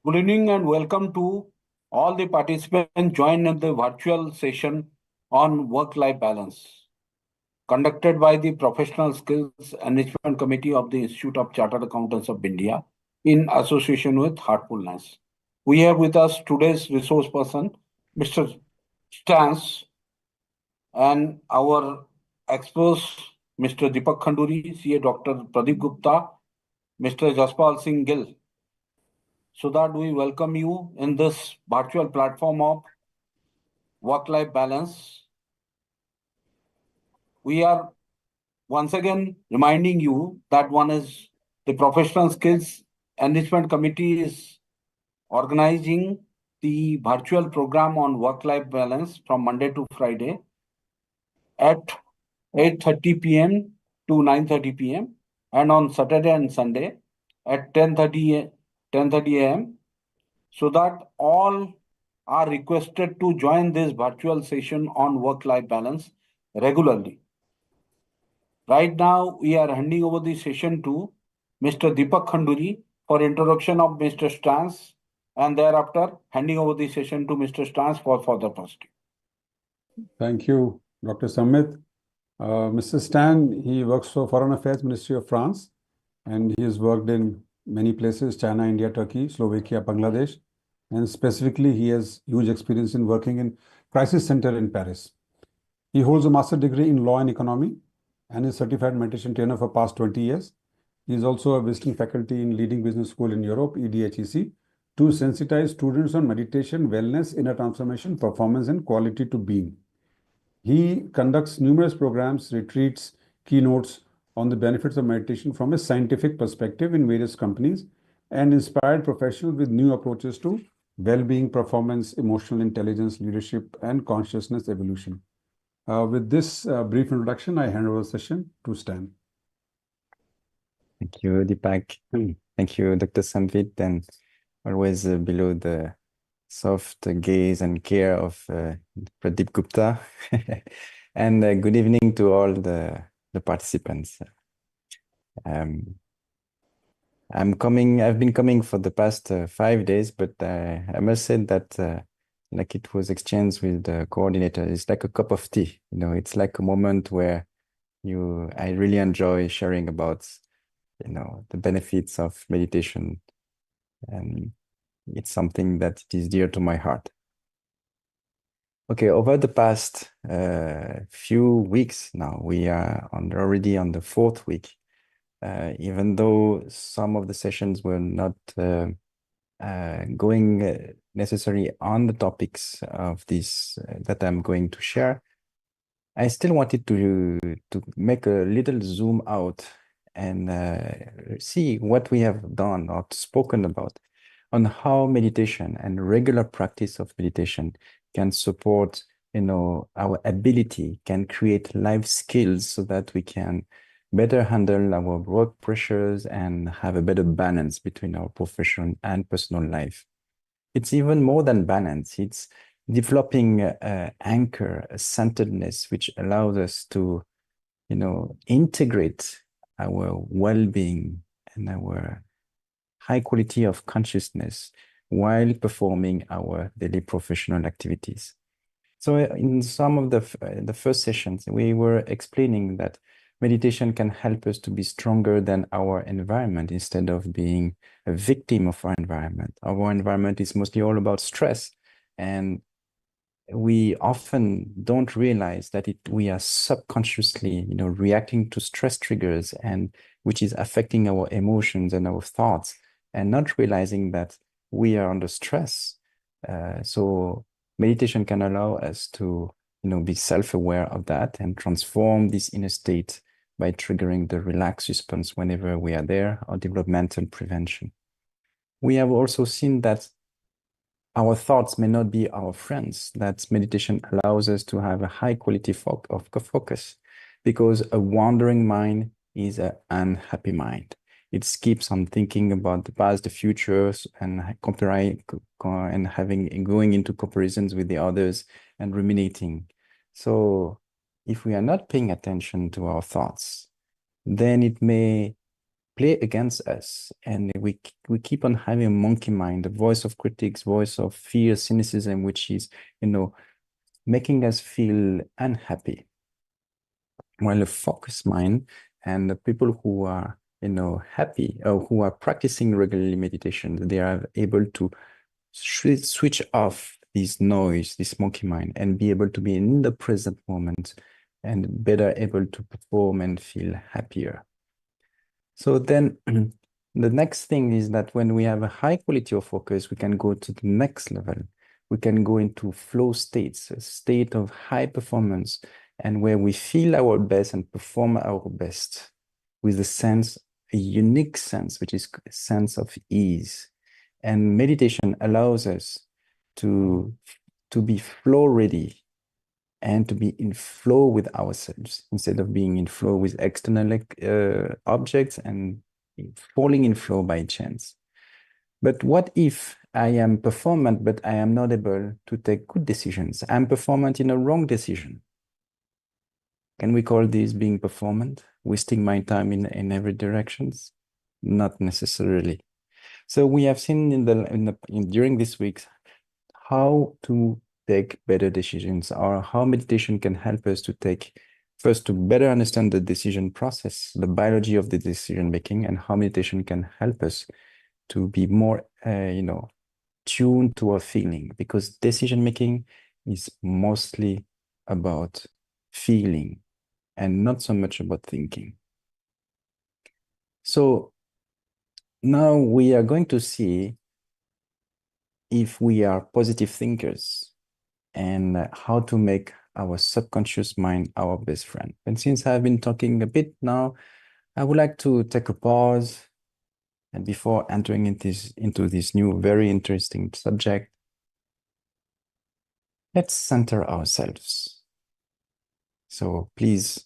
Good evening and welcome to all the participants joined in the virtual session on work-life balance conducted by the Professional Skills Enrichment Committee of the Institute of Chartered Accountants of India in association with Heartfulness. We have with us today's resource person, Mr. Stans, and our experts, Mr. Deepak Khanduri, CA Dr. Pradeep Gupta, Mr. Jaspal Singh Gill, so that we welcome you in this virtual platform of work-life balance. We are once again reminding you that one is the Professional Skills Enrichment Committee is organizing the virtual program on work-life balance from Monday to Friday at 8:30 p.m. to 9:30 p.m. and on Saturday and Sunday at 10:30 a.m. so that all are requested to join this virtual session on work-life balance regularly. Right now, we are handing over the session to Mr. Deepak Khanduri for introduction of Mr. Stans, and thereafter handing over the session to Mr. Stans for further proceeding. Thank you, Dr. Samit. Mr. Stan, he works for Foreign Affairs Ministry of France, and he has worked in many places, China, India, Turkey, Slovakia, Bangladesh, and specifically he has huge experience in working in Crisis Center in Paris. He holds a master degree in law and economy and is certified meditation trainer for past 20 years. He is also a visiting faculty in leading business school in Europe, EDHEC, to sensitize students on meditation, wellness, inner transformation, performance, and quality to being. He conducts numerous programs, retreats, keynotes on the benefits of meditation from a scientific perspective in various companies and inspired professionals with new approaches to well-being, performance, emotional intelligence, leadership, and consciousness evolution. With this brief introduction, I hand over the session to Stan. Thank you, Deepak. Thank you, Dr. Samvit, and always below the soft gaze and care of Pradeep Gupta. And good evening to all the participants. I've been coming for the past 5 days, but I must say that like it was exchanged with the coordinator, it's like a cup of tea. It's like a moment where I really enjoy sharing about, the benefits of meditation. And it's something that is dear to my heart. Okay, over the past few weeks now, we are already on the 4th week. Even though some of the sessions were not going necessarily on the topics of this that I'm going to share, I still wanted to make a little zoom out and see what we have done or spoken about on how meditation and regular practice of meditation can support, our ability, can create life skills so that we can better handle our work pressures and have a better balance between our professional and personal life. It's even more than balance. It's developing an anchor, a centeredness, which allows us to, integrate our well-being and our high quality of consciousness while performing our daily professional activities. So in some of the first sessions, we were explaining that meditation can help us to be stronger than our environment instead of being a victim of our environment. Our environment is mostly all about stress, and we often don't realize that we are subconsciously, reacting to stress triggers, and which is affecting our emotions and our thoughts, and not realizing that we are under stress. So meditation can allow us to, be self-aware of that and transform this inner state by triggering the relaxed response whenever we are there, or developmental prevention. We have also seen that our thoughts may not be our friends, that meditation allows us to have a high quality of focus, because a wandering mind is an unhappy mind. It keeps on thinking about the past, the future, and going into comparisons with the others and ruminating. So if we are not paying attention to our thoughts, then it may play against us, and we keep on having a monkey mind, the voice of critics, voice of fear, cynicism, which is, making us feel unhappy. While a focused mind and the people who are, happy or who are practicing regularly meditation, they are able to switch off this noise, this monkey mind, and be able to be in the present moment and better able to perform and feel happier. So then the next thing is that when we have a high quality of focus, we can go to the next level. We can go into flow states, a state of high performance, and where we feel our best and perform our best with a unique sense, which is a sense of ease. And meditation allows us to be flow ready and to be in flow with ourselves instead of being in flow with external objects and falling in flow by chance. But what if I am performant, but I am not able to take good decisions? I'm performant in a wrong decision. Can we call this being performant? Wasting my time in every directions? Not necessarily. So we have seen during this week how to take better decisions, or how meditation can help us to take first to better understand the decision process, the biology of the decision making, and how meditation can help us to be more, tuned to our feeling, because decision making is mostly about feeling and not so much about thinking. So now we are going to see if we are positive thinkers and how to make our subconscious mind our best friend. And since I've been talking a bit now, I would like to take a pause, and before entering into this new, very interesting subject, let's center ourselves. So please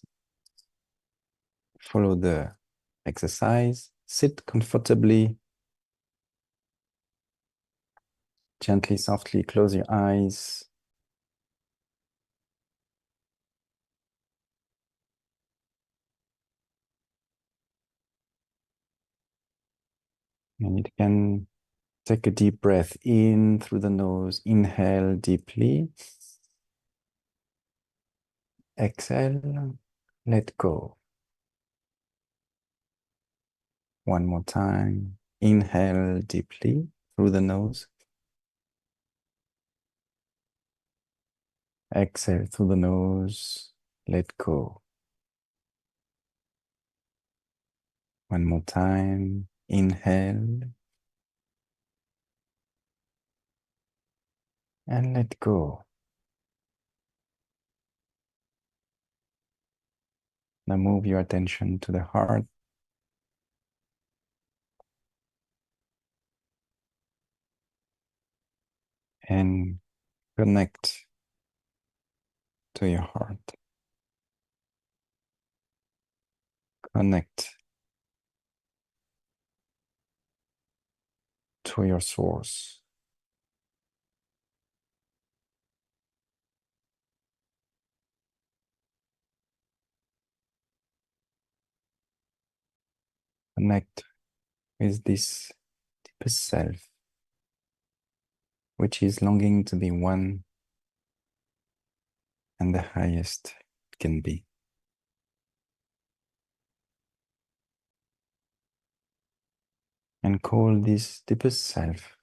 follow the exercise, sit comfortably, gently, softly close your eyes. And you can take a deep breath in through the nose, inhale deeply. Exhale, let go. One more time. Inhale deeply through the nose. Exhale through the nose. Let go. One more time. Inhale. And let go. Now move your attention to the heart. And connect to your heart. Connect to your source. Connect with this deepest self, which is longing to be one and the highest it can be. And call this deepest self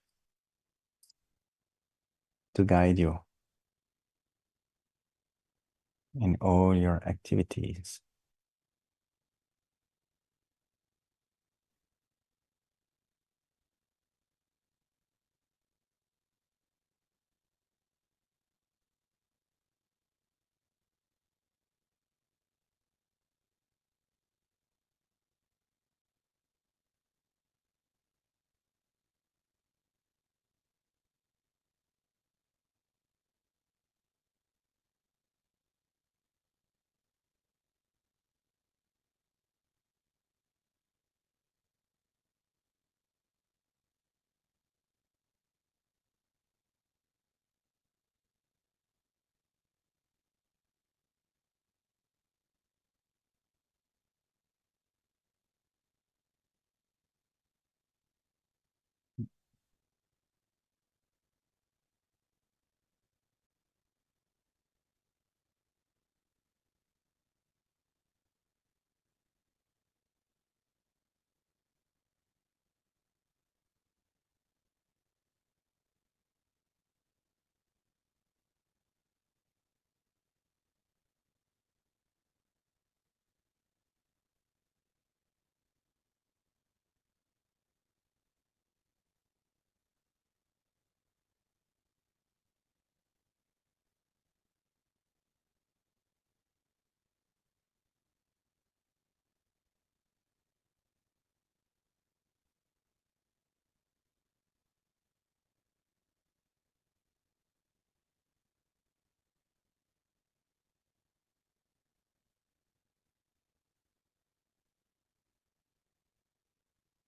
to guide you in all your activities.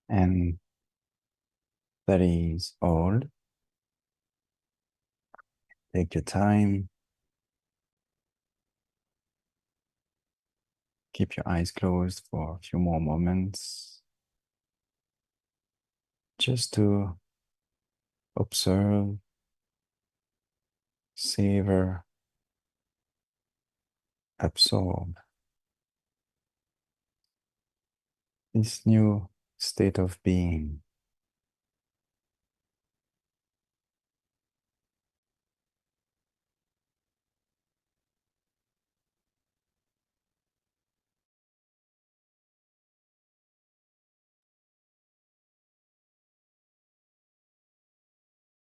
And that is all. Take your time. Keep your eyes closed for a few more moments, just to observe, savor, absorb this new state of being.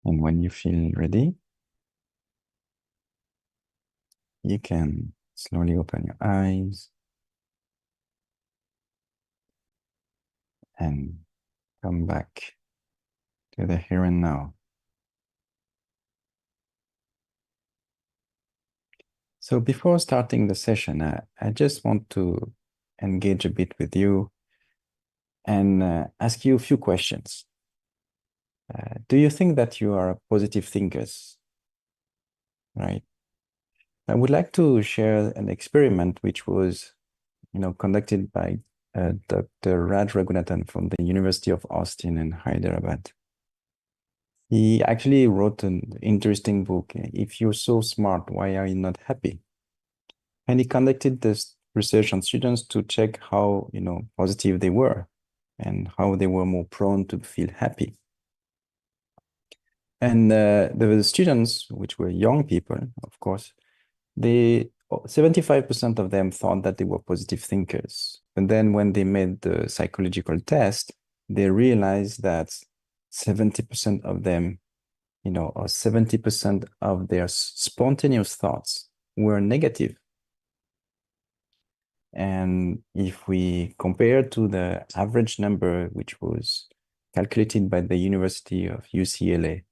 And when you feel ready, you can slowly open your eyes and come back to the here and now. So before starting the session, I just want to engage a bit with you and ask you a few questions. Do you think that you are positive thinkers? Right. I would like to share an experiment which was, conducted by Dr. Raj Raghunathan from the University of Austin in Hyderabad. He actually wrote an interesting book, If You're So Smart, Why Are You Not Happy? And he conducted this research on students to check how, positive they were and how they were more prone to feel happy. And the students, which were young people, of course, 75% of them thought that they were positive thinkers. And then when they made the psychological test, they realized that 70% of them, or 70% of their spontaneous thoughts were negative. And if we compare to the average number, which was calculated by the University of UCLA,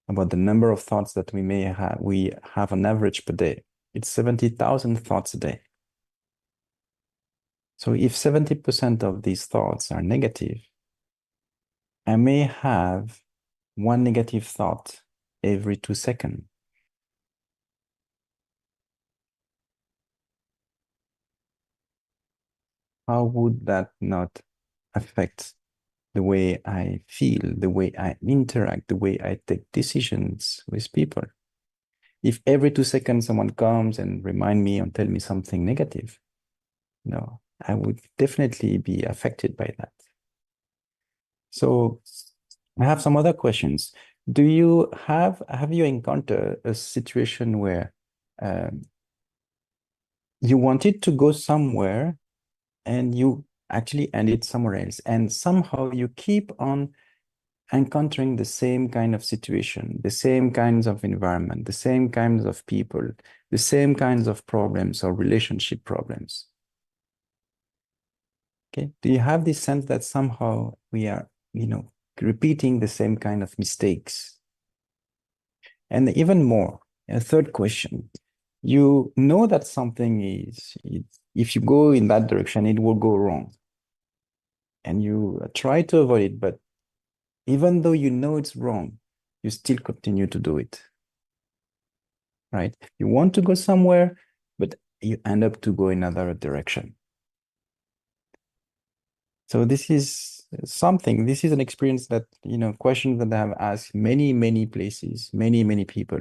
about the number of thoughts that we have on average per day, it's 70,000 thoughts a day. So if 70% of these thoughts are negative, I may have one negative thought every 2 seconds. How would that not affect the way I feel, the way I interact, the way I take decisions with people? If every 2 seconds someone comes and remind me and tell me something negative, no, I would definitely be affected by that. So I have some other questions. Have you encountered a situation where you wanted to go somewhere and you actually ended somewhere else, and somehow you keep on encountering the same kind of situation, the same kinds of environment, the same kinds of people, the same kinds of problems or relationship problems? Okay. Do you have this sense that somehow we are, repeating the same kind of mistakes? And even more, a third question, you know that something if you go in that direction, it will go wrong. And you try to avoid it, but even though you know it's wrong, you still continue to do it. Right? You want to go somewhere, but you end up to go in another direction. So this is an experience that, questions that I have asked many, many places, many, many people.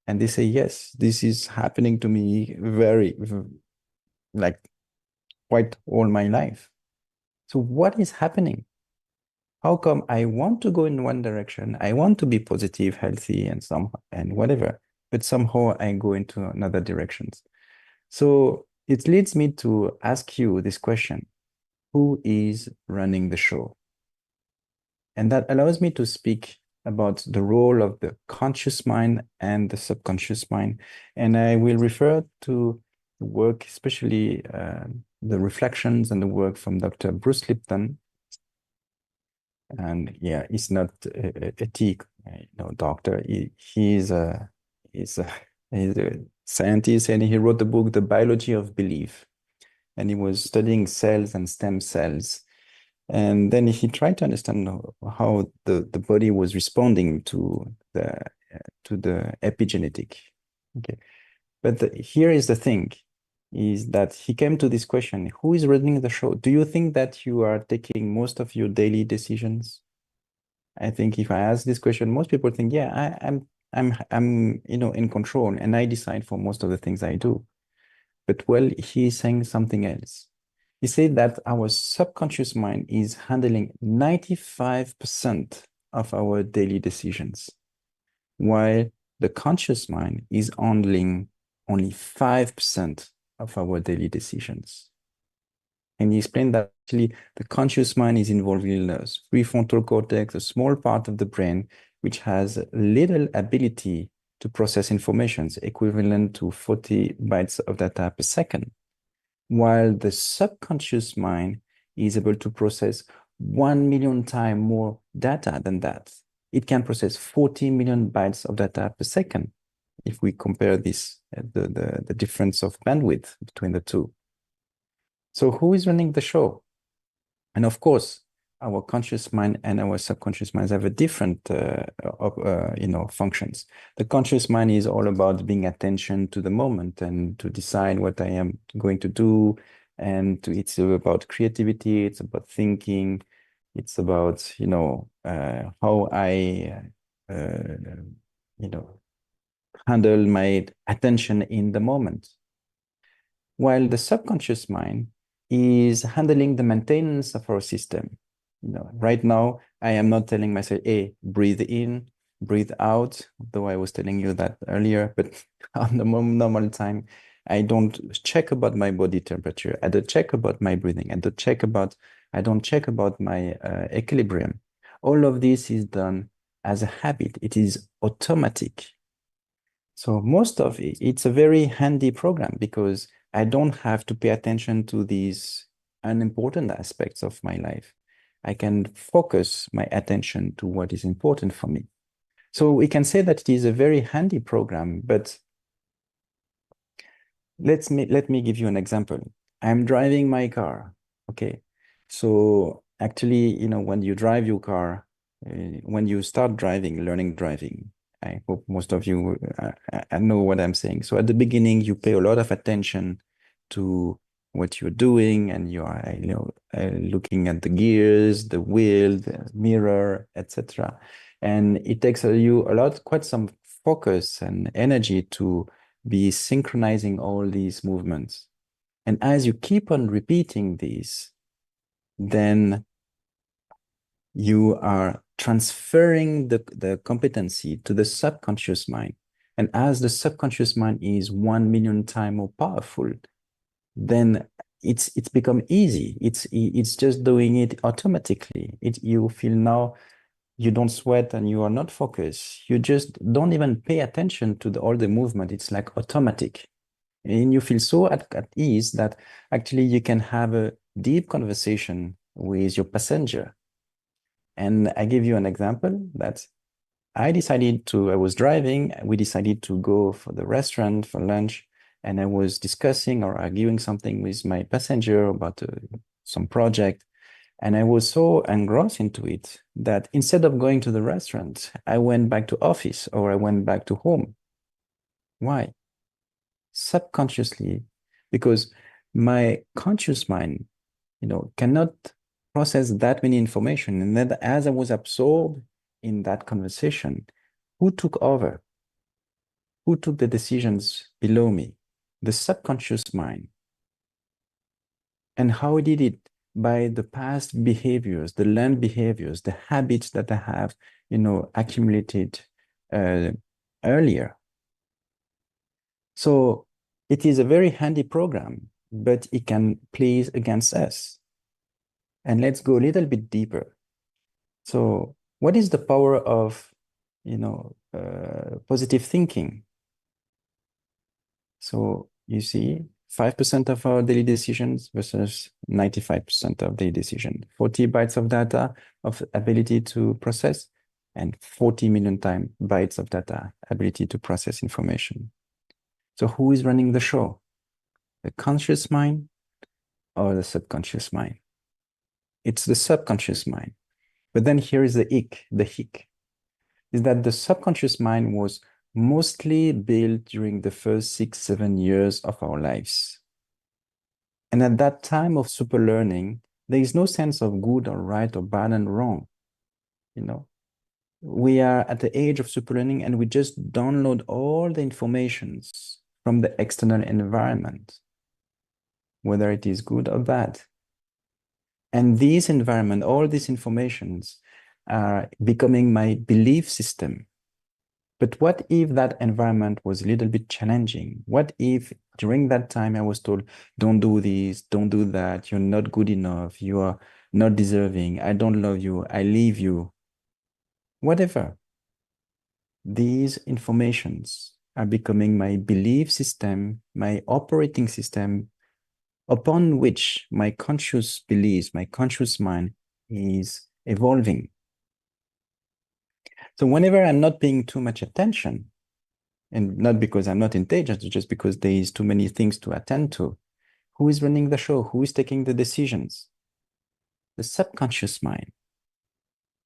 And they say, yes, this is happening to me like quite all my life. So what is happening? How come I want to go in one direction? I want to be positive, healthy, and whatever, but somehow I go into another directions. So it leads me to ask you this question: who is running the show? And that allows me to speak about the role of the conscious mind and the subconscious mind. And I will refer to the work, especially the reflections and the work from Dr. Bruce Lipton. And yeah, he's not a doctor. He's a scientist, and he wrote the book, The Biology of Belief. And he was studying cells and stem cells And then he tried to understand how the body was responding to the epigenetic. Okay. But here is the thing, is that he came to this question: who is running the show? Do you think that you are taking most of your daily decisions? I think if I ask this question, most people think, yeah, I'm in control and I decide for most of the things I do. But well, he's saying something else. He said that our subconscious mind is handling 95% of our daily decisions, while the conscious mind is handling only 5% of our daily decisions. And he explained that actually the conscious mind is involved in the prefrontal cortex, a small part of the brain, which has little ability to process informations equivalent to 40 bytes of data per second, while the subconscious mind is able to process 1 million times more data than that. It can process 40 million bytes of data per second if we compare this, the difference of bandwidth between the two. So who is running the show? And of course, our conscious mind and our subconscious minds have a different functions. The conscious mind is all about being attention to the moment and to decide what I am going to do. And it's about creativity, it's about thinking, it's about, how I, handle my attention in the moment. While the subconscious mind is handling the maintenance of our system. Right now, I am not telling myself, hey, breathe in, breathe out, though I was telling you that earlier, but on the normal time, I don't check about my body temperature. I don't check about my breathing. I don't check about my equilibrium. All of this is done as a habit. It is automatic. So most of it, it's a very handy program because I don't have to pay attention to these unimportant aspects of my life. I can focus my attention to what is important for me. So we can say that it is a very handy program, but let me give you an example. I'm driving my car. Okay. So actually, when you drive your car, when you start learning driving, I hope most of you know what I'm saying. So at the beginning, you pay a lot of attention to what you're doing, and you are, looking at the gears, the wheel, the mirror, etc. And it takes you quite some focus and energy to be synchronizing all these movements. And as you keep on repeating these, then you are transferring the competency to the subconscious mind. And as the subconscious mind is 1 million times more powerful, then it's become easy. It's just doing it automatically. You feel now you don't sweat and you are not focused. You just don't even pay attention to all the movement. It's like automatic. And you feel so at ease that actually you can have a deep conversation with your passenger. And I give you an example that I was driving, we decided to go for the restaurant for lunch, and I was discussing or arguing something with my passenger about some project. And I was so engrossed into it that instead of going to the restaurant, I went back to office or I went back to home. Why? Subconsciously, because my conscious mind, cannot process that many information. And then as I was absorbed in that conversation, who took over? Who took the decisions below me? The subconscious mind. And how did it? By the past behaviors, the learned behaviors, the habits that I have, accumulated earlier. So it is a very handy program, but it can play against us. And let's go a little bit deeper. So what is the power of, positive thinking? So you see, 5% of our daily decisions versus 95% of daily decision, 40 bytes of data of ability to process, and 40 million bytes of data ability to process information. So who is running the show? The conscious mind or the subconscious mind? It's the subconscious mind. But then here is the hic, is that the subconscious mind was mostly built during the first 6-7 years of our lives. And at that time of super learning, there is no sense of good or right or bad and wrong. We are at the age of super learning and we just download all the informations from the external environment, whether it is good or bad. And this environment, all these informations are becoming my belief system. But what if that environment was a little bit challenging? What if during that time I was told, don't do this, don't do that, you're not good enough, you are not deserving, I don't love you, I leave you, whatever. These informations are becoming my belief system, my operating system, upon which my conscious beliefs, my conscious mind is evolving. So whenever I'm not paying too much attention, and not because I'm not intelligent, just because there is too many things to attend to, who is running the show? Who is taking the decisions? The subconscious mind.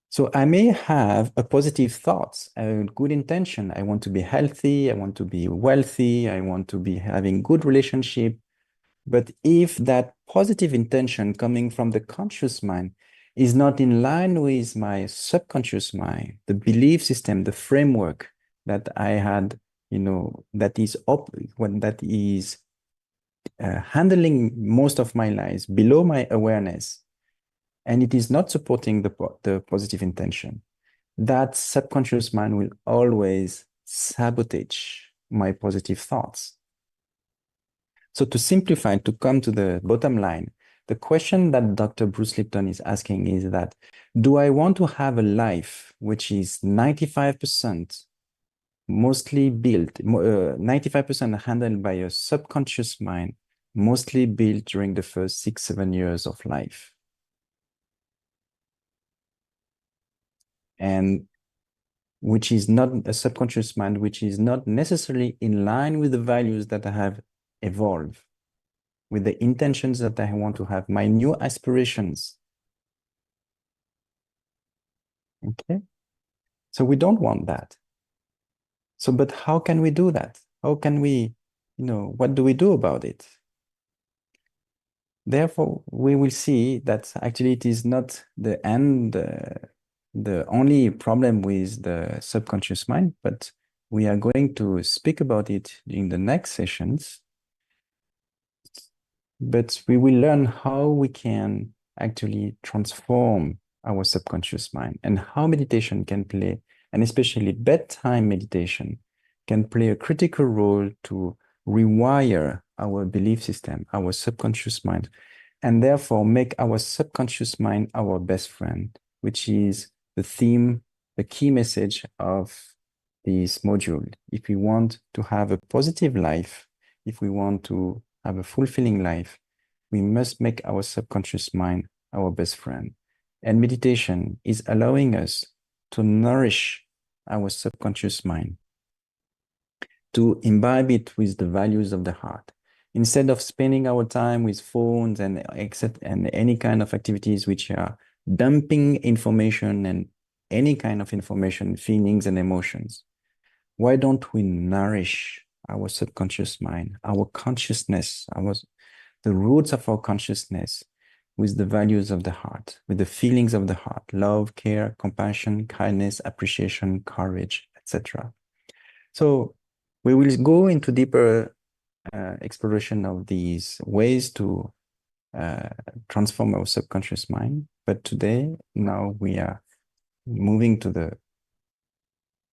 So I may have a positive thoughts, a good intention. I want to be healthy. I want to be wealthy. I want to be having good relationship. But if that positive intention coming from the conscious mind is not in line with my subconscious mind, the belief system, the framework that I had, that is handling most of my lives below my awareness, and it is not supporting the positive intention, that subconscious mind will always sabotage my positive thoughts. So to simplify, to come to the bottom line, the question that Dr. Bruce Lipton is asking is that, do I want to have a life which is 95% mostly built, 95% handled by a subconscious mind, mostly built during the first 6-7 years of life? And which is not a subconscious mind, which is not necessarily in line with the values that I have evolved, with the intentions that I want to have, my new aspirations. Okay? So we don't want that. So, but how can we do that? How can we, what do we do about it? Therefore, we will see that actually it is not the end, the only problem with the subconscious mind, but we are going to speak about it in the next sessions. But we will learn how we can actually transform our subconscious mind and how meditation can play, and especially bedtime meditation, can play a critical role to rewire our belief system, our subconscious mind, and therefore make our subconscious mind our best friend, which is the theme, the key message of this module. If we want to have a positive life, if we want to have a fulfilling life, we must make our subconscious mind our best friend. And meditation is allowing us to nourish our subconscious mind, to imbibe it with the values of the heart. Instead of spending our time with phones and any kind of activities which are dumping information and any kind of information, feelings and emotions, why don't we nourish our subconscious mind, our consciousness, the roots of our consciousness with the values of the heart, with the feelings of the heart, love, care, compassion, kindness, appreciation, courage, etc. So we will go into deeper exploration of these ways to transform our subconscious mind. But today, now we are moving to the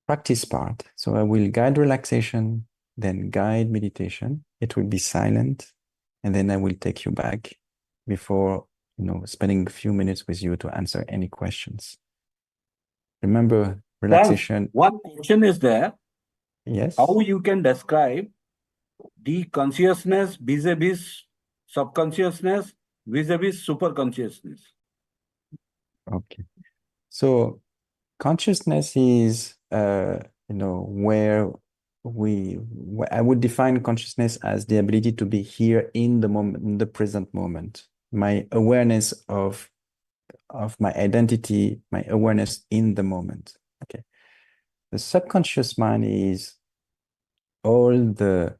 practice part. So I will guide relaxation, then guide meditation. It will be silent, and then I will take you back before, spending a few minutes with you to answer any questions. Remember, relaxation. One question is there. Yes. How you can describe the consciousness vis-a-vis subconsciousness vis-a-vis superconsciousness? Okay. So consciousness is, where I would define consciousness as the ability to be here in the moment, in the present moment. My awareness of of my identity, my awareness in the moment. Okay. The subconscious mind is all the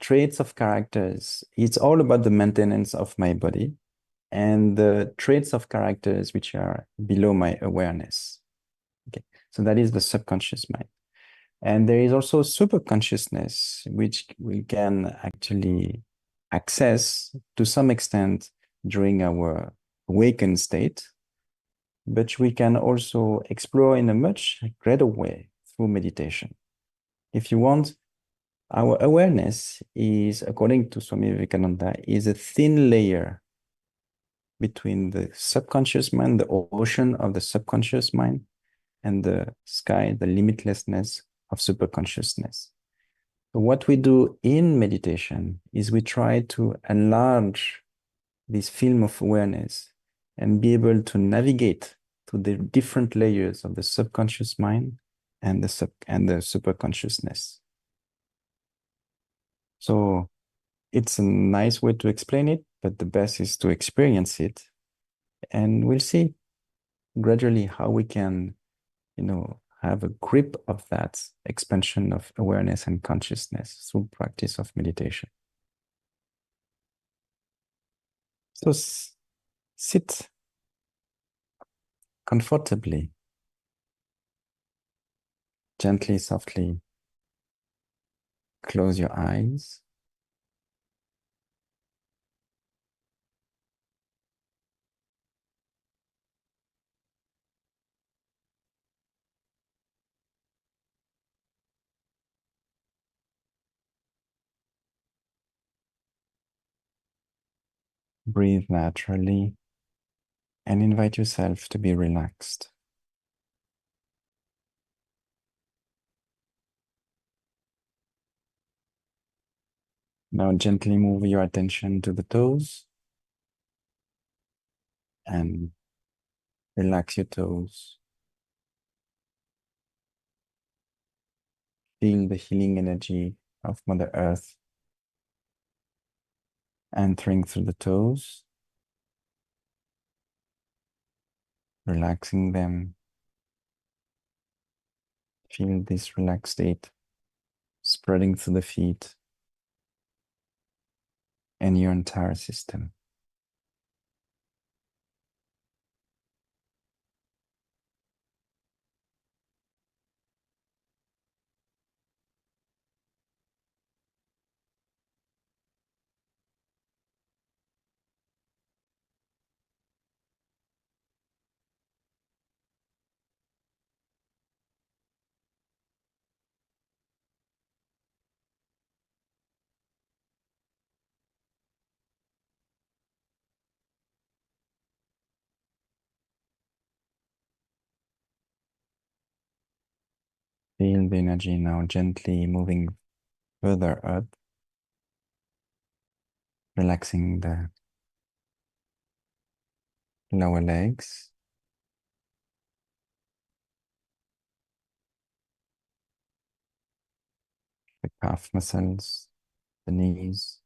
traits of characters. It's all about the maintenance of my body and the traits of characters which are below my awareness. Okay. So that is the subconscious mind. And there is also super consciousness, which we can actually access to some extent during our awakened state, but we can also explore in a much greater way through meditation. If you want, our awareness is, according to Swami Vivekananda, is a thin layer between the subconscious mind, the ocean of the subconscious mind, and the sky, the limitlessness of superconsciousness. So what we do in meditation is we try to enlarge this film of awareness and be able to navigate to the different layers of the subconscious mind and the superconsciousness. So it's a nice way to explain it, but the best is to experience it. And we'll see gradually how we can, have a grip of that expansion of awareness and consciousness through practice of meditation. So sit comfortably, gently, softly. Close your eyes. Breathe naturally and invite yourself to be relaxed. Now gently move your attention to the toes and relax your toes. Feel the healing energy of Mother Earth entering through the toes, relaxing them. Feel this relaxed state spreading through the feet and your entire system. Feel the energy now gently moving further up, relaxing the lower legs, the calf muscles, the knees,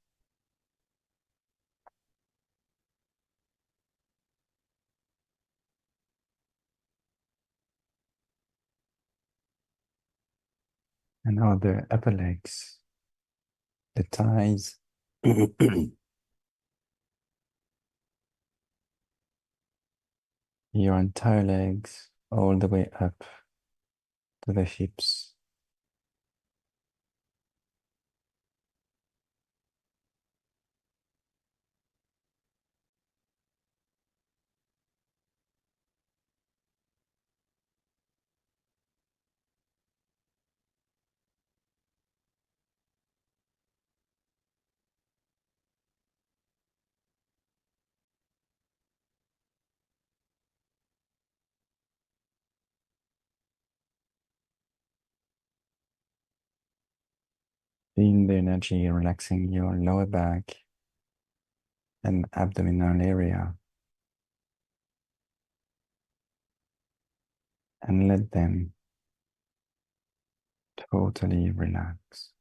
and now the upper legs, the thighs, your entire legs, all the way up to the hips. Feel the energy relaxing your lower back and abdominal area, and let them totally relax.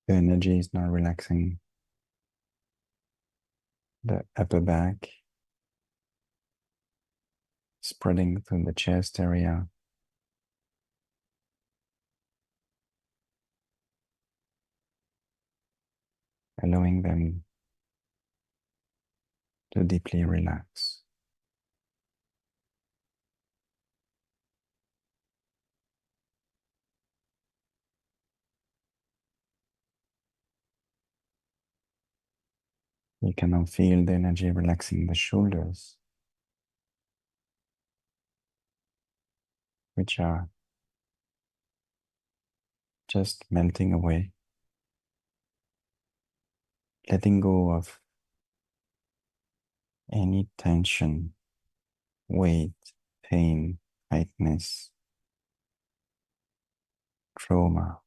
The energy is now relaxing the upper back, spreading through the chest area, allowing them to deeply relax. You can now feel the energy relaxing the shoulders, which are just melting away, letting go of any tension, weight, pain, tightness, trauma.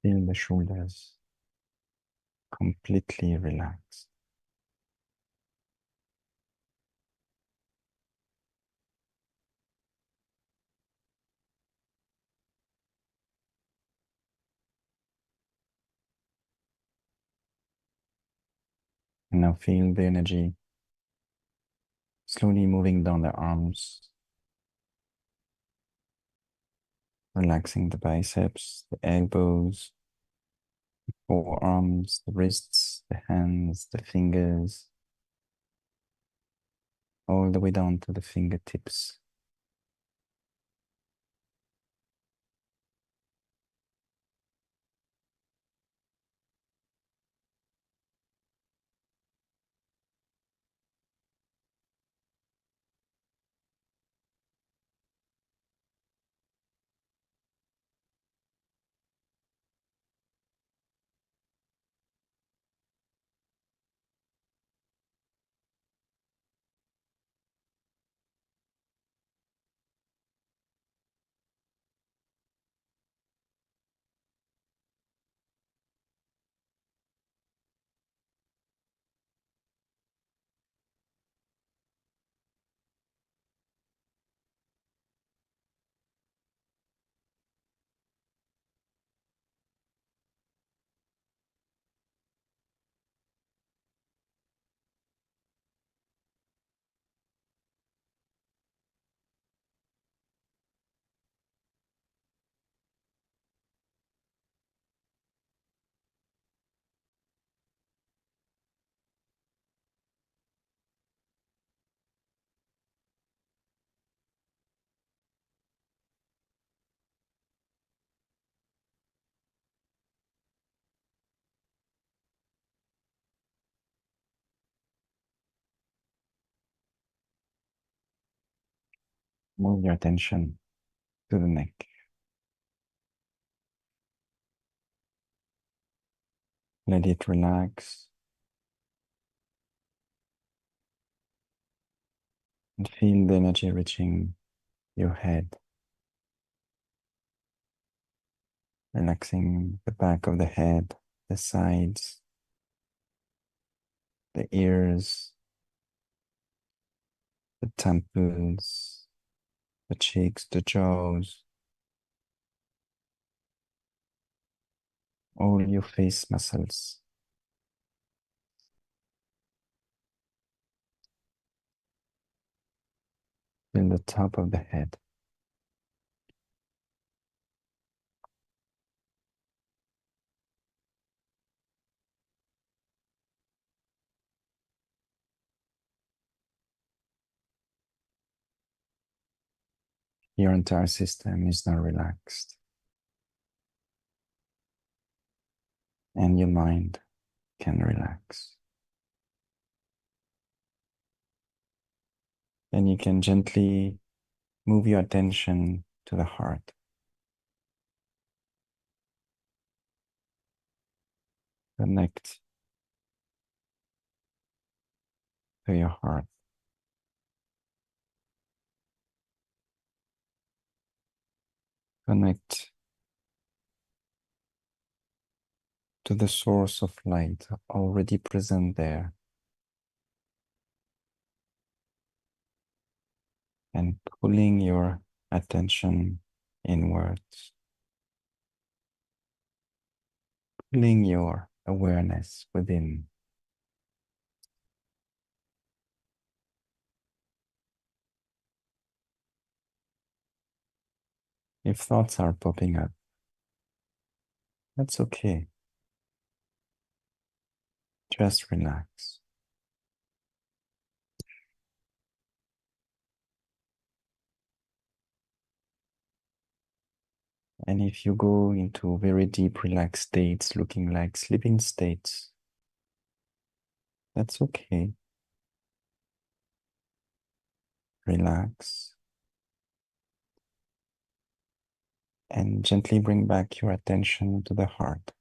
Feel the shoulders completely relaxed. And now feel the energy slowly moving down the arms, relaxing the biceps, the elbows, forearms, the wrists, the hands, the fingers, all the way down to the fingertips. Move your attention to the neck. Let it relax and feel the energy reaching your head, relaxing the back of the head, the sides, the ears, the temples, the cheeks, the jaws, all your face muscles. Feel the top of the head. Your entire system is now relaxed, and your mind can relax. Then you can gently move your attention to the heart. Connect to your heart. Connect to the source of light already present there, and pulling your attention inwards, pulling your awareness within. If thoughts are popping up, that's okay. Just relax. And if you go into very deep relaxed states, looking like sleeping states, that's okay. Relax and gently bring back your attention to the heart,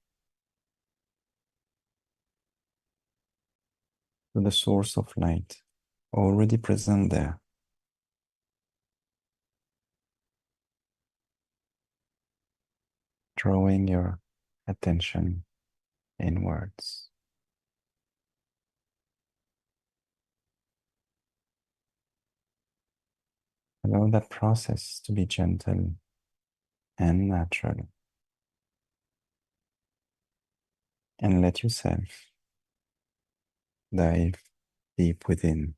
to the source of light already present there. Drawing your attention inwards. Allow that process to be gentle and natural. And let yourself dive deep within.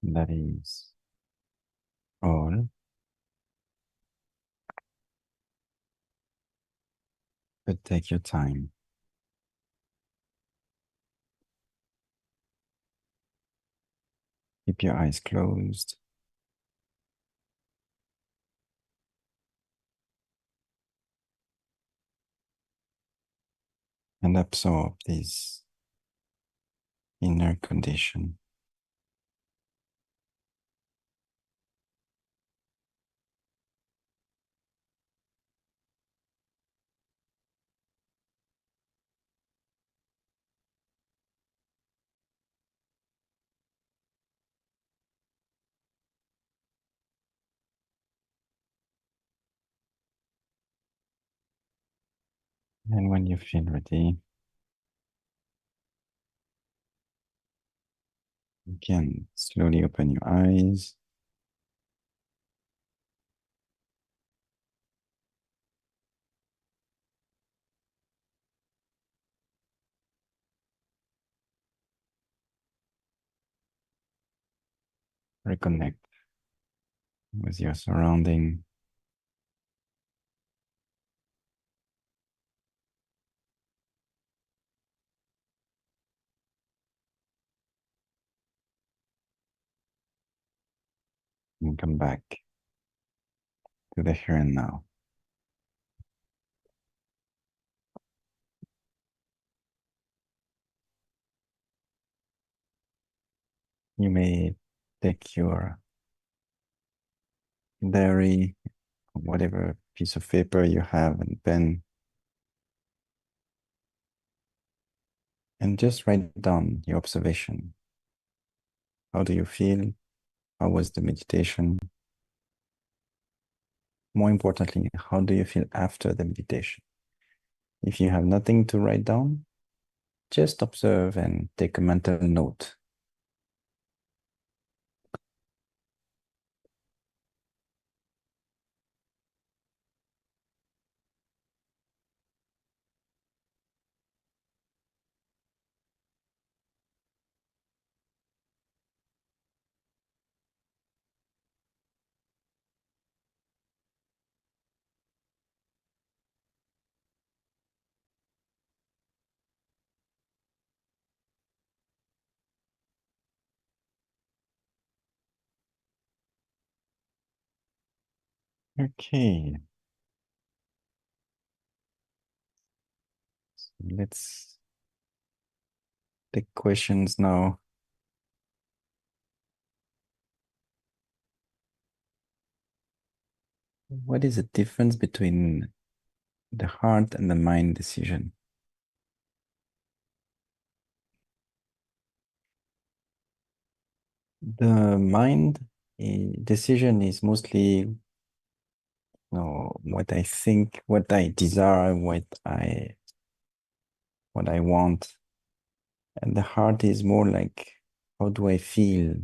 That is all. But take your time. Keep your eyes closed. And absorb this inner condition. And when you feel ready, you can slowly open your eyes. Reconnect with your surrounding. And come back to the here and now. You may take your diary, whatever piece of paper you have and pen, and just write down your observation. How do you feel? How was the meditation? More importantly, how do you feel after the meditation? If you have nothing to write down, just observe and take a mental note. Okay. So let's take questions now. What is the difference between the heart and the mind decision? The mind decision is mostly what I think, what I desire, what I want. And the heart is more like, how do I feel?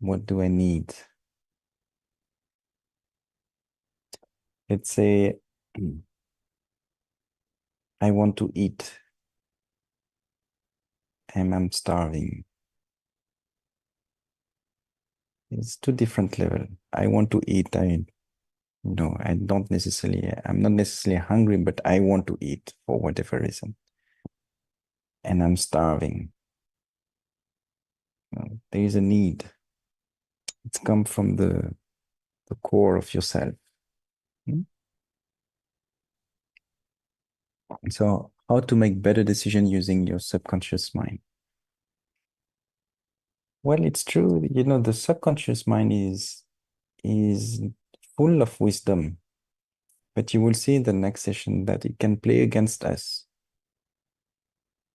What do I need? Let's say I want to eat and I'm starving. It's two different levels. I want to eat. I'm not necessarily hungry, but I want to eat for whatever reason. And I'm starving. There is a need. It's come from the core of yourself. Hmm? So how to make better decision using your subconscious mind? Well, it's true, the subconscious mind is full of wisdom, but you will see in the next session that it can play against us.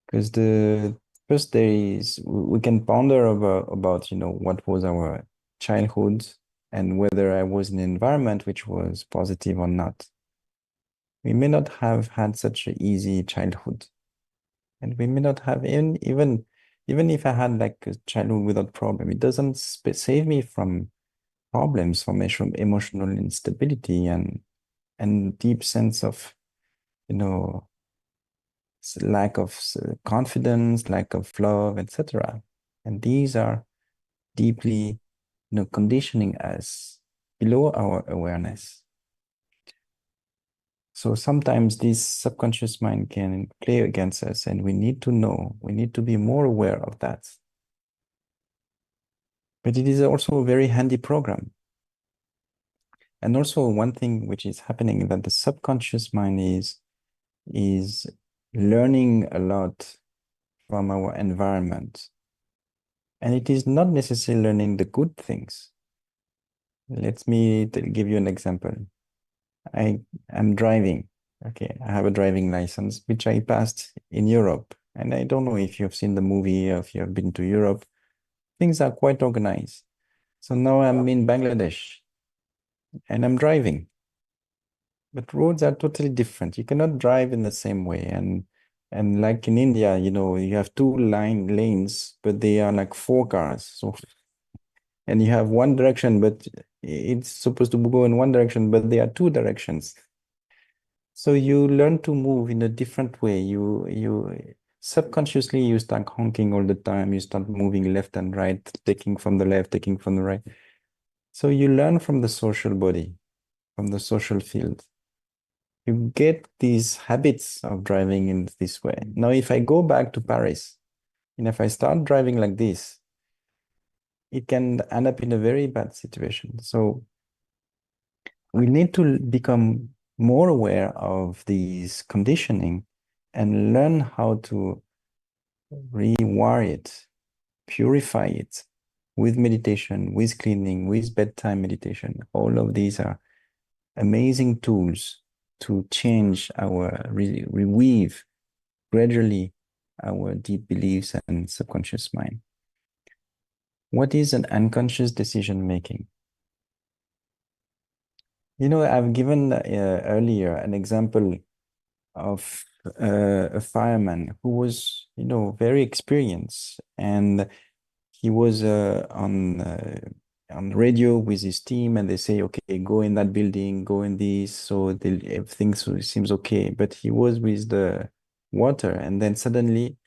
Because the first day is we can ponder about what was our childhood and whether I was in an environment which was positive or not. We may not have had such an easy childhood, and we may not have even if I had like a childhood without problem, it doesn't save me from problems, from emotional instability and deep sense of you know lack of confidence, lack of love, etc. And these are deeply, conditioning us below our awareness. So sometimes this subconscious mind can play against us, and we need to be more aware of that. But it is also a very handy program. And also one thing which is happening that the subconscious mind is learning a lot from our environment. And it is not necessarily learning the good things. Let me give you an example. I am driving. Okay, I have a driving license, which I passed in Europe. And I don't know if you have seen the movie or if you have been to Europe. Things are quite organized. So now I'm in Bangladesh and I'm driving. But roads are totally different. You cannot drive in the same way. And like in India, you have two lanes, but they are like four cars. So and you have one direction, but it's supposed to go in one direction, but there are two directions. So you learn to move in a different way. You subconsciously you start honking all the time. You start moving left and right, taking from the left, taking from the right. So you learn from the social body, from the social field. You get these habits of driving in this way. Now, if I go back to Paris, and if I start driving like this, it can end up in a very bad situation. So we need to become more aware of these conditioning and learn how to rewire it, purify it with meditation, with cleaning, with bedtime meditation. All of these are amazing tools to change reweave gradually our deep beliefs and subconscious mind. What is an unconscious decision making? I've given earlier an example of a fireman who was, very experienced, and he was on radio with his team, and they say, okay, go in that building, go in this, so everything seems okay. But he was with the water, and then suddenly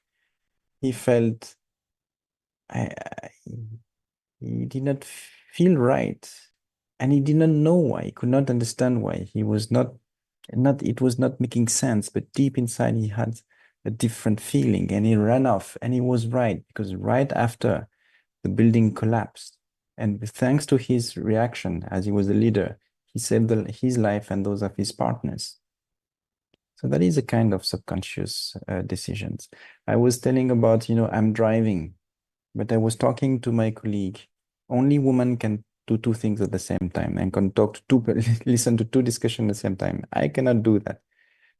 he felt I, he did not feel right, and he did not know why. He could not understand why. He was not it was not making sense, but deep inside he had a different feeling, and he ran off, and he was right, because right after the building collapsed, And thanks to his reaction, as he was the leader, he saved his life and those of his partners. So that is a kind of subconscious decisions. I was telling about, I'm driving, but I was talking to my colleague. Only women can do two things at the same time and can talk to listen to two discussions at the same time. I cannot do that.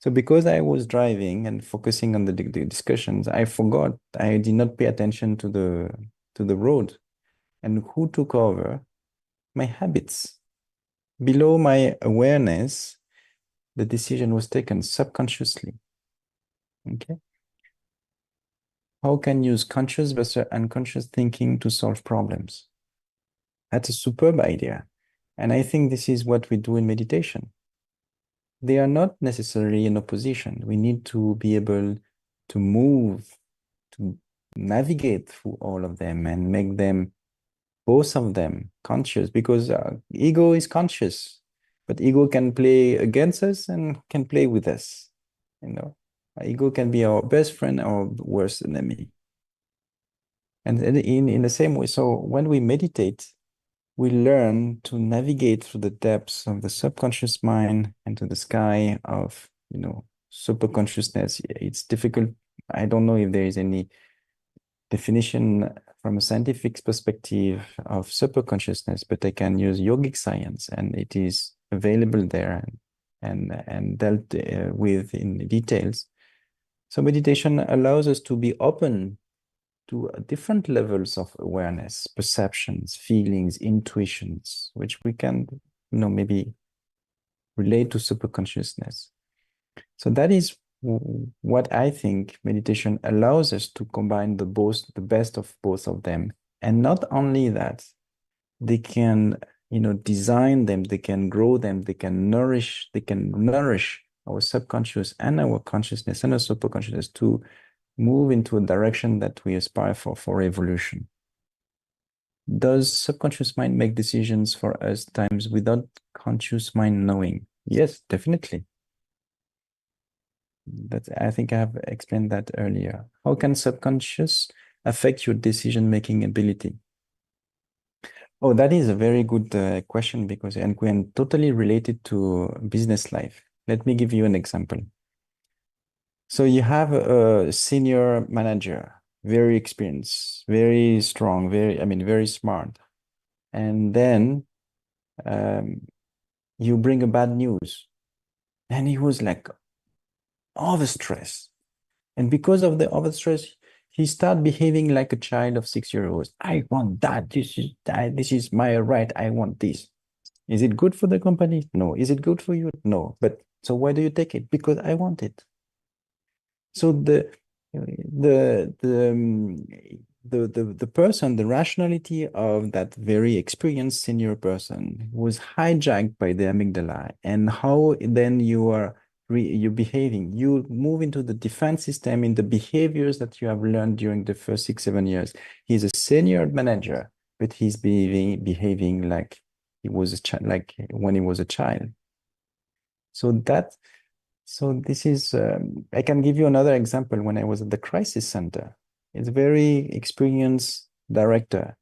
So because I was driving and focusing on the discussions, I forgot. I did not pay attention to the road. And who took over? My habits. Below my awareness, the decision was taken subconsciously. Okay. How can you use conscious versus unconscious thinking to solve problems? That's a superb idea. And I think this is what we do in meditation. They are not necessarily in opposition. We need to be able to move, to navigate through all of them and make them, both of them, conscious, because ego is conscious, but ego can play against us and can play with us. Ego can be our best friend or worst enemy. And in the same way, so when we meditate, we learn to navigate through the depths of the subconscious mind and to the sky of, super consciousness. It's difficult. I don't know if there is any definition from a scientific perspective of super consciousness, but I can use yogic science, and it is available there and dealt with in details. So meditation allows us to be open to different levels of awareness, perceptions, feelings, intuitions, which we can, maybe relate to superconsciousness. So that is what I think meditation allows us to combine the best of both of them. And not only that, they can, design them, they can grow them, they can nourish our subconscious and our consciousness and our superconsciousness to move into a direction that we aspire for evolution. Does subconscious mind make decisions for us times without conscious mind knowing? Yes, definitely. I think I have explained that earlier. How can subconscious affect your decision-making ability? Oh, that is a very good question because and totally related to business life. Let me give you an example. So you have a senior manager, very experienced, very strong, very smart. And then you bring a bad news. And he was like overstressed. And because of the overstress, he started behaving like a child of 6 years old. I want that. This is my right. I want this. Is it good for the company? No. Is it good for you? No. But so why do you take it? Because I want it. So the person, the rationality of that very experienced senior person was hijacked by the amygdala, and how then you're behaving. You move into the defense system in the behaviors that you have learned during the first 6-7 years. He's a senior manager, but he's behaving like he was like when he was a child. So this is, I can give you another example. When I was at the crisis center, it's a very experienced director.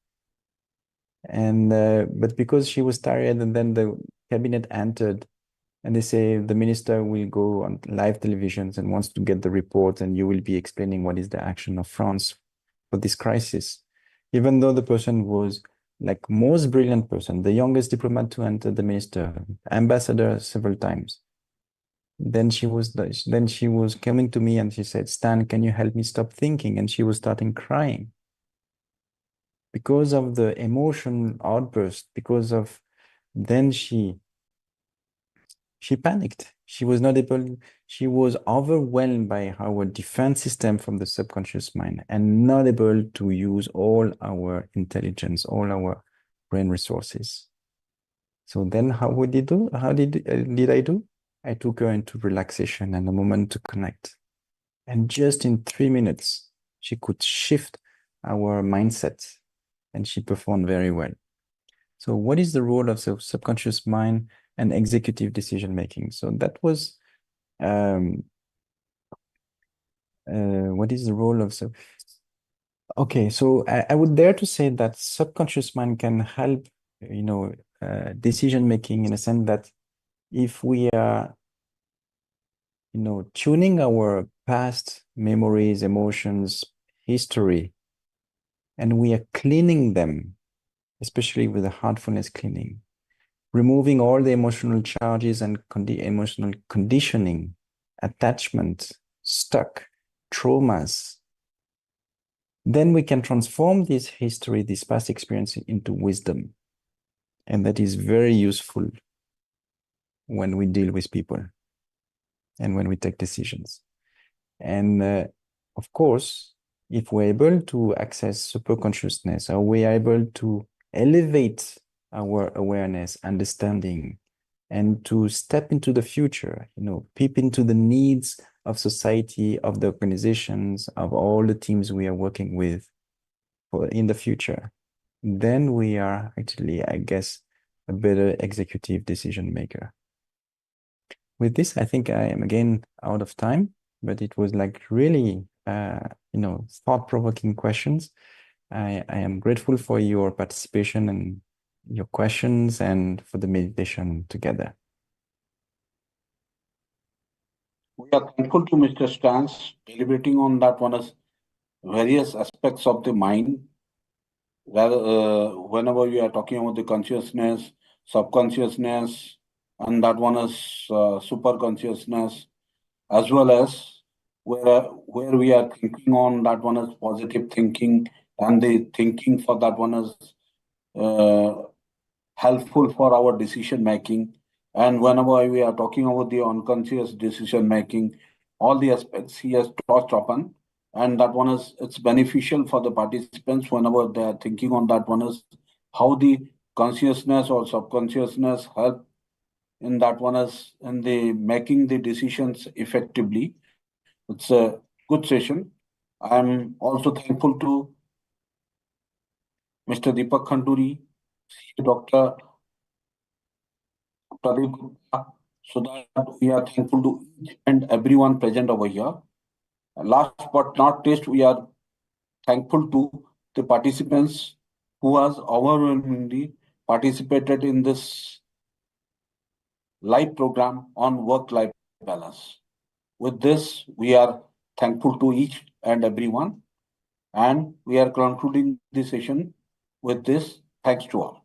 And, but because she was tired and then the cabinet entered and they say the minister will go on live televisions and wants to get the report and you will be explaining what is the action of France for this crisis. Even though the person was like most brilliant person, the youngest diplomat to enter the minister, ambassador several times. Then she was coming to me and she said, Stan, can you help me stop thinking? And she was starting crying because of the emotion outburst, because of then she panicked. She was not able, she was overwhelmed by our defense system from the subconscious mind and not able to use all our intelligence, all our brain resources. So then how would it do? How did I do? I took her into relaxation and a moment to connect. And just in 3 minutes, she could shift our mindset and she performed very well. So what is the role of the subconscious mind and executive decision making? So that was, what is the role of Okay, so I would dare to say that subconscious mind can help, decision making in a sense that if we are, tuning our past memories, emotions, history, and we are cleaning them, especially with the heartfulness cleaning, removing all the emotional charges and emotional conditioning, attachment, stuck, traumas, then we can transform this history, this past experience into wisdom. And that is very useful when we deal with people and when we take decisions. And of course, if we're able to access super consciousness, or we're able to elevate our awareness, understanding, and to step into the future, peep into the needs of society, of the organizations, of all the teams we are working with in the future, then we are actually, I guess, a better executive decision maker. With this, I think I am again out of time, but it was like really, thought-provoking questions. I am grateful for your participation and your questions and for the meditation together. We are thankful to Mr. Stans deliberating on that one as various aspects of the mind. Whenever we are talking about the consciousness, subconsciousness, and that one is super consciousness, as well as where we are thinking on that one is positive thinking, and the thinking for that one is uh, helpful for our decision making. And whenever we are talking about the unconscious decision making, all the aspects he has touched upon, and that one is it's beneficial for the participants whenever they are thinking on that one is how the consciousness or subconsciousness help in that one is in the making the decisions effectively. It's a good session. I'm also thankful to Mr. Deepak Khanduri, Dr. Pradeep Gupta, so that we are thankful to each and everyone present over here. And last but not least, we are thankful to the participants who has overwhelmingly participated in this live program on work-life balance. With this, we are thankful to each and everyone, and we are concluding the session with this. Thanks to all.